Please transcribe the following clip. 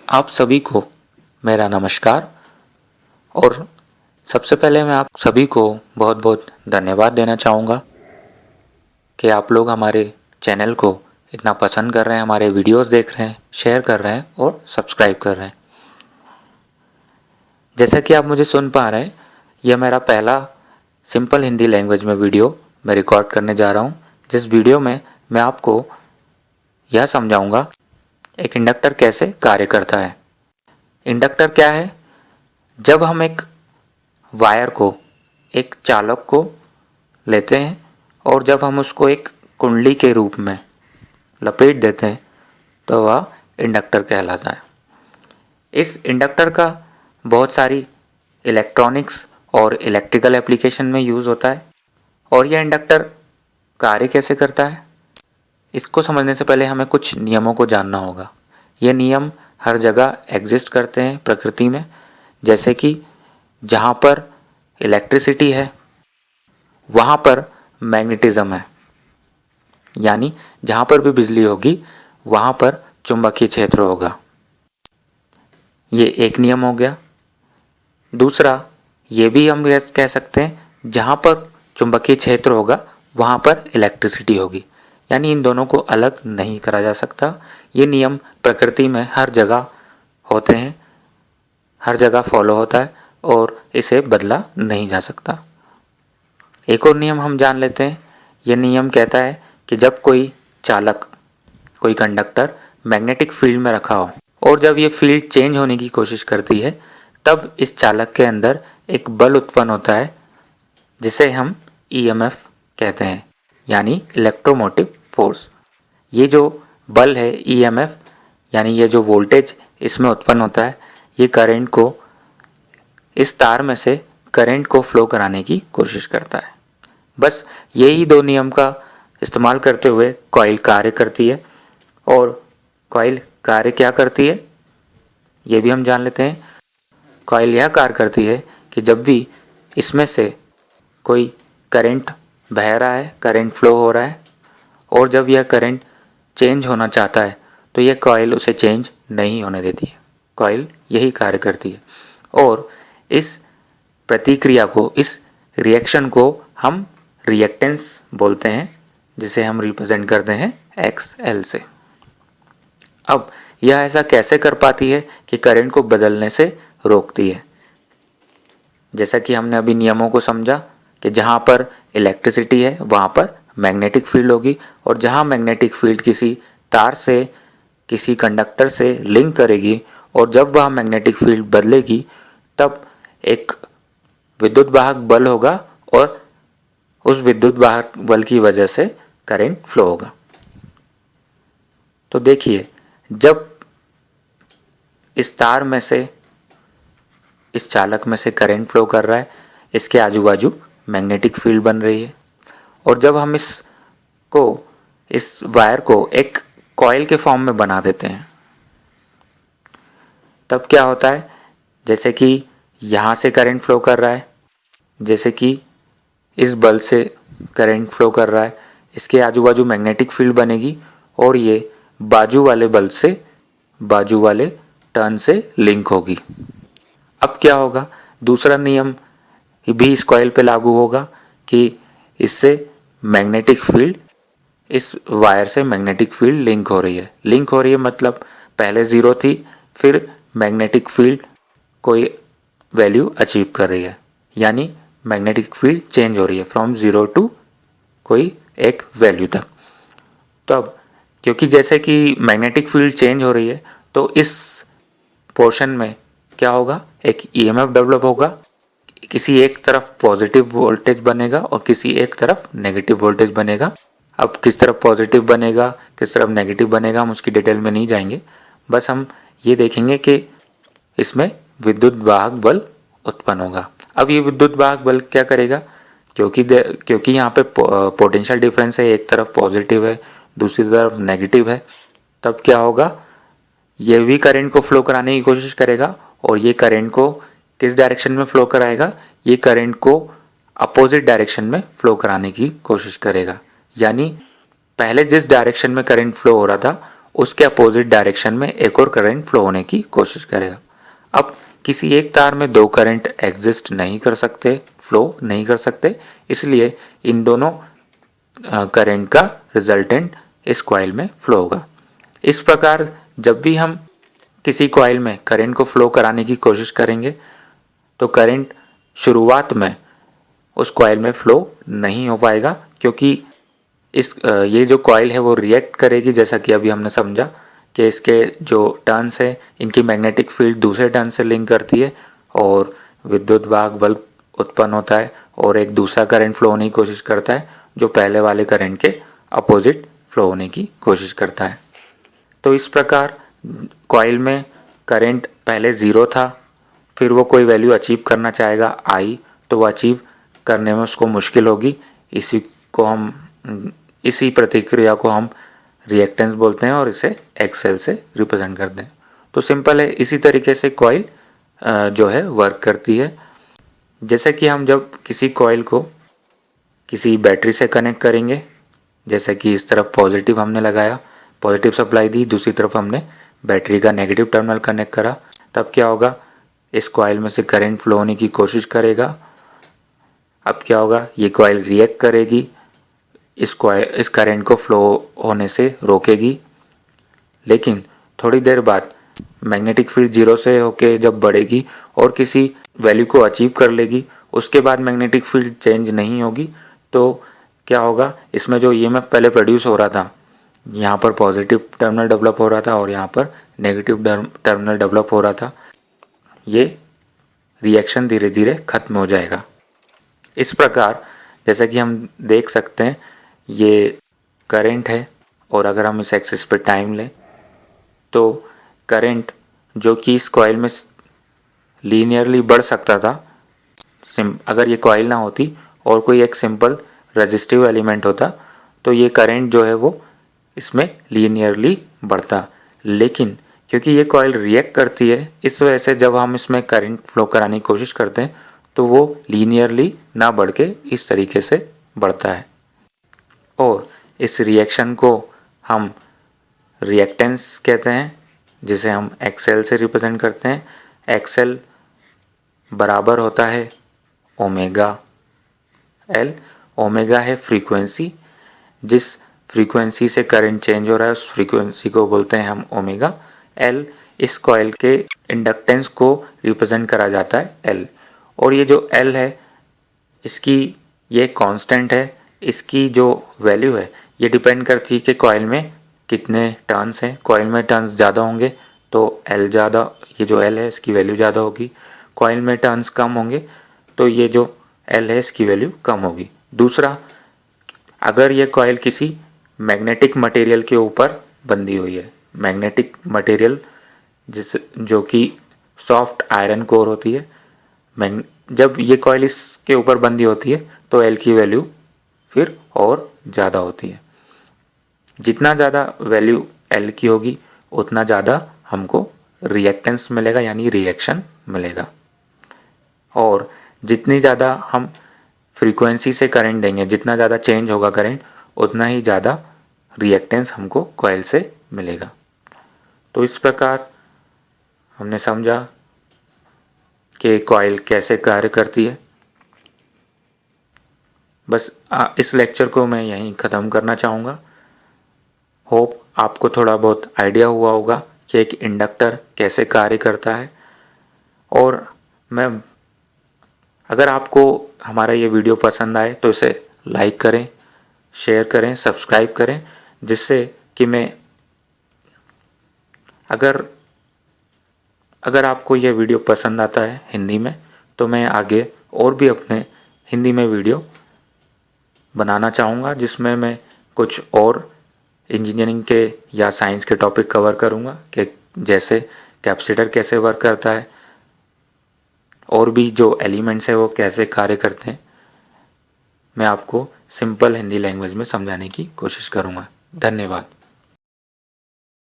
आप सभी को मेरा नमस्कार। और सबसे पहले मैं आप सभी को बहुत बहुत धन्यवाद देना चाहूँगा कि आप लोग हमारे चैनल को इतना पसंद कर रहे हैं, हमारे वीडियोस देख रहे हैं, शेयर कर रहे हैं और सब्सक्राइब कर रहे हैं। जैसा कि आप मुझे सुन पा रहे हैं, यह मेरा पहला सिंपल हिंदी लैंग्वेज में वीडियो मैं रिकॉर्ड करने जा रहा हूँ, जिस वीडियो में मैं आपको यह समझाऊँगा एक इंडक्टर कैसे कार्य करता है। इंडक्टर क्या है? जब हम एक वायर को, एक चालक को लेते हैं और जब हम उसको एक कुंडली के रूप में लपेट देते हैं तो वह इंडक्टर कहलाता है। इस इंडक्टर का बहुत सारी इलेक्ट्रॉनिक्स और इलेक्ट्रिकल एप्लीकेशन में यूज़ होता है। और यह इंडक्टर कार्य कैसे करता है, इसको समझने से पहले हमें कुछ नियमों को जानना होगा। ये नियम हर जगह एग्जिस्ट करते हैं प्रकृति में, जैसे कि जहाँ पर इलेक्ट्रिसिटी है वहाँ पर मैग्नेटिज्म है, यानी जहाँ पर भी बिजली होगी वहाँ पर चुंबकीय क्षेत्र होगा। ये एक नियम हो गया। दूसरा, ये भी हम कह सकते हैं जहाँ पर चुंबकीय क्षेत्र होगा वहाँ पर इलेक्ट्रिसिटी होगी, यानी इन दोनों को अलग नहीं करा जा सकता। ये नियम प्रकृति में हर जगह होते हैं, हर जगह फॉलो होता है और इसे बदला नहीं जा सकता। एक और नियम हम जान लेते हैं। यह नियम कहता है कि जब कोई चालक, कोई कंडक्टर मैग्नेटिक फील्ड में रखा हो और जब ये फील्ड चेंज होने की कोशिश करती है तब इस चालक के अंदर एक बल उत्पन्न होता है जिसे हम EMF कहते हैं, यानी इलेक्ट्रोमोटिव फोर्स। ये जो बल है EMF, यानी ये जो वोल्टेज इसमें उत्पन्न होता है, ये करंट को, इस तार में से करंट को फ्लो कराने की कोशिश करता है। बस यही दो नियम का इस्तेमाल करते हुए कॉइल कार्य करती है। और कॉइल कार्य क्या करती है ये भी हम जान लेते हैं। कॉइल यह कार्य करती है कि जब भी इसमें से कोई करंट बह रहा है, करंट फ्लो हो रहा है और जब यह करंट चेंज होना चाहता है तो यह कॉइल उसे चेंज नहीं होने देती है। कॉइल यही कार्य करती है और इस प्रतिक्रिया को, इस रिएक्शन को हम रिएक्टेंस बोलते हैं, जिसे हम रिप्रेजेंट करते हैं XL से। अब यह ऐसा कैसे कर पाती है कि करंट को बदलने से रोकती है? जैसा कि हमने अभी नियमों को समझा कि जहाँ पर इलेक्ट्रिसिटी है वहाँ पर मैग्नेटिक फील्ड होगी और जहाँ मैग्नेटिक फील्ड किसी तार से, किसी कंडक्टर से लिंक करेगी और जब वह मैग्नेटिक फील्ड बदलेगी तब एक विद्युत वाहक बल होगा और उस विद्युत वाहक बल की वजह से करंट फ्लो होगा। तो देखिए, जब इस तार में से, इस चालक में से करंट फ्लो कर रहा है, इसके आजू बाजू मैग्नेटिक फील्ड बन रही है और जब हम इस वायर को एक कॉइल के फॉर्म में बना देते हैं तब क्या होता है, जैसे कि यहाँ से करंट फ्लो कर रहा है, जैसे कि इस बल्ब से करंट फ्लो कर रहा है, इसके आजू बाजू मैग्नेटिक फील्ड बनेगी और ये बाजू वाले बल्ब से, बाजू वाले टर्न से लिंक होगी। अब क्या होगा, दूसरा नियम भी इस कॉइल पे लागू होगा कि इससे मैग्नेटिक फील्ड, इस वायर से मैग्नेटिक फील्ड लिंक हो रही है। लिंक हो रही है मतलब पहले ज़ीरो थी, फिर मैग्नेटिक फील्ड कोई वैल्यू अचीव कर रही है, यानी मैग्नेटिक फील्ड चेंज हो रही है फ्रॉम ज़ीरो टू कोई एक वैल्यू तक। तो अब क्योंकि जैसे कि मैग्नेटिक फील्ड चेंज हो रही है तो इस पोर्शन में क्या होगा, एक EMF डेवलप होगा। किसी एक तरफ पॉजिटिव वोल्टेज बनेगा और किसी एक तरफ नेगेटिव वोल्टेज बनेगा। अब किस तरफ पॉजिटिव बनेगा, किस तरफ नेगेटिव बनेगा, हम उसकी डिटेल में नहीं जाएंगे। बस हम ये देखेंगे कि इसमें विद्युत वाहक बल उत्पन्न होगा। अब ये विद्युत वाहक बल क्या करेगा, क्योंकि यहाँ पे पोटेंशियल डिफरेंस है, एक तरफ पॉजिटिव है दूसरी तरफ नेगेटिव है, तब क्या होगा, ये भी करंट को फ्लो कराने की कोशिश करेगा और ये करंट को किस डायरेक्शन में फ्लो कराएगा, ये करंट को अपोजिट डायरेक्शन में फ्लो कराने की कोशिश करेगा। यानी पहले जिस डायरेक्शन में करंट फ्लो हो रहा था उसके अपोजिट डायरेक्शन में एक और करंट फ्लो होने की कोशिश करेगा। अब किसी एक तार में दो करंट एग्जिस्ट नहीं कर सकते, फ्लो नहीं कर सकते, इसलिए इन दोनों करंट का रिजल्टेंट इस कॉइल में फ्लो होगा। इस प्रकार जब भी हम किसी कॉइल में करंट को फ्लो कराने की कोशिश करेंगे तो करंट शुरुआत में उस कॉइल में फ्लो नहीं हो पाएगा, क्योंकि ये जो कॉइल है वो रिएक्ट करेगी, जैसा कि अभी हमने समझा कि इसके जो टर्न्स है इनकी मैग्नेटिक फील्ड दूसरे टर्न से लिंक करती है और विद्युत वाहक बल उत्पन्न होता है और एक दूसरा करंट फ्लो होने की कोशिश करता है जो पहले वाले करंट के अपोजिट फ्लो होने की कोशिश करता है। तो इस प्रकार कॉइल में करंट पहले ज़ीरो था, फिर वो कोई वैल्यू अचीव करना चाहेगा आई, तो वो अचीव करने में उसको मुश्किल होगी। इसी प्रतिक्रिया को हम रिएक्टेंस बोलते हैं और इसे एक्सएल से रिप्रेजेंट करते हैं। तो सिंपल है, इसी तरीके से कॉइल जो है वर्क करती है। जैसे कि हम जब किसी कॉइल को किसी बैटरी से कनेक्ट करेंगे, जैसे कि इस तरफ पॉजिटिव हमने लगाया, पॉजिटिव सप्लाई दी, दूसरी तरफ हमने बैटरी का नेगेटिव टर्मिनल कनेक्ट करा, तब क्या होगा, इस कॉइल में से करंट फ्लो होने की कोशिश करेगा। अब क्या होगा, ये कॉइल रिएक्ट करेगी, इस करंट को फ्लो होने से रोकेगी, लेकिन थोड़ी देर बाद मैग्नेटिक फील्ड जीरो से होके जब बढ़ेगी और किसी वैल्यू को अचीव कर लेगी, उसके बाद मैग्नेटिक फील्ड चेंज नहीं होगी, तो क्या होगा, इसमें जो ईएमएफ पहले प्रोड्यूस हो रहा था, यहाँ पर पॉजिटिव टर्मिनल डेवलप हो रहा था और यहाँ पर नेगेटिव टर्मिनल डेवलप हो रहा था, ये रिएक्शन धीरे धीरे खत्म हो जाएगा। इस प्रकार जैसा कि हम देख सकते हैं ये करंट है और अगर हम इस एक्सिस पे टाइम लें तो करंट जो कि इस कॉइल में लीनियरली बढ़ सकता था, अगर ये कॉइल ना होती और कोई एक सिंपल रेजिस्टिव एलिमेंट होता तो ये करंट जो है वो इसमें लीनियरली बढ़ता, लेकिन क्योंकि ये कॉइल रिएक्ट करती है इस वजह से जब हम इसमें करंट फ्लो कराने की कोशिश करते हैं तो वो लीनियरली ना बढ़ के इस तरीके से बढ़ता है और इस रिएक्शन को हम रिएक्टेंस कहते हैं, जिसे हम एक्सएल से रिप्रेजेंट करते हैं। एक्सएल बराबर होता है ओमेगा एल। ओमेगा है फ्रीक्वेंसी, जिस फ्रीक्वेंसी से करंट चेंज हो रहा है उस फ्रीक्वेंसी को बोलते हैं हम ओमेगा। एल इस कॉइल के इंडक्टेंस को रिप्रेजेंट करा जाता है एल, और ये जो एल है इसकी ये कांस्टेंट है, इसकी जो वैल्यू है ये डिपेंड करती है कि कॉइल में कितने टर्न्स हैं। कॉइल में टर्न्स ज़्यादा होंगे तो एल ज़्यादा, ये जो एल है इसकी वैल्यू ज़्यादा होगी। कॉइल में टर्न्स कम होंगे तो ये जो एल है इसकी वैल्यू कम होगी। दूसरा, अगर ये कॉइल किसी मैग्नेटिक मटेरियल के ऊपर बंधी हुई है, मैग्नेटिक मटेरियल जो कि सॉफ्ट आयरन कोर होती है, जब ये कॉइल इसके ऊपर बंधी होती है तो एल की वैल्यू फिर और ज़्यादा होती है। जितना ज़्यादा वैल्यू एल की होगी उतना ज़्यादा हमको रिएक्टेंस मिलेगा, यानी रिएक्शन मिलेगा, और जितनी ज़्यादा हम फ्रीक्वेंसी से करंट देंगे, जितना ज़्यादा चेंज होगा करंट, उतना ही ज़्यादा रिएक्टेंस हमको कॉइल से मिलेगा। तो इस प्रकार हमने समझा कि कॉइल कैसे कार्य करती है। बस इस लेक्चर को मैं यहीं ख़त्म करना चाहूँगा। होप आपको थोड़ा बहुत आइडिया हुआ होगा कि एक इंडक्टर कैसे कार्य करता है, और अगर आपको हमारा ये वीडियो पसंद आए तो इसे लाइक करें, शेयर करें, सब्सक्राइब करें, जिससे कि मैं अगर आपको ये वीडियो पसंद आता है हिंदी में तो मैं आगे और भी अपने हिंदी में वीडियो बनाना चाहूँगा, जिसमें मैं कुछ और इंजीनियरिंग के या साइंस के टॉपिक कवर करूँगा कि जैसे कैपेसिटर कैसे वर्क करता है और भी जो एलिमेंट्स है वो कैसे कार्य करते हैं। मैं आपको सिंपल हिंदी लैंग्वेज में समझाने की कोशिश करूँगा। धन्यवाद।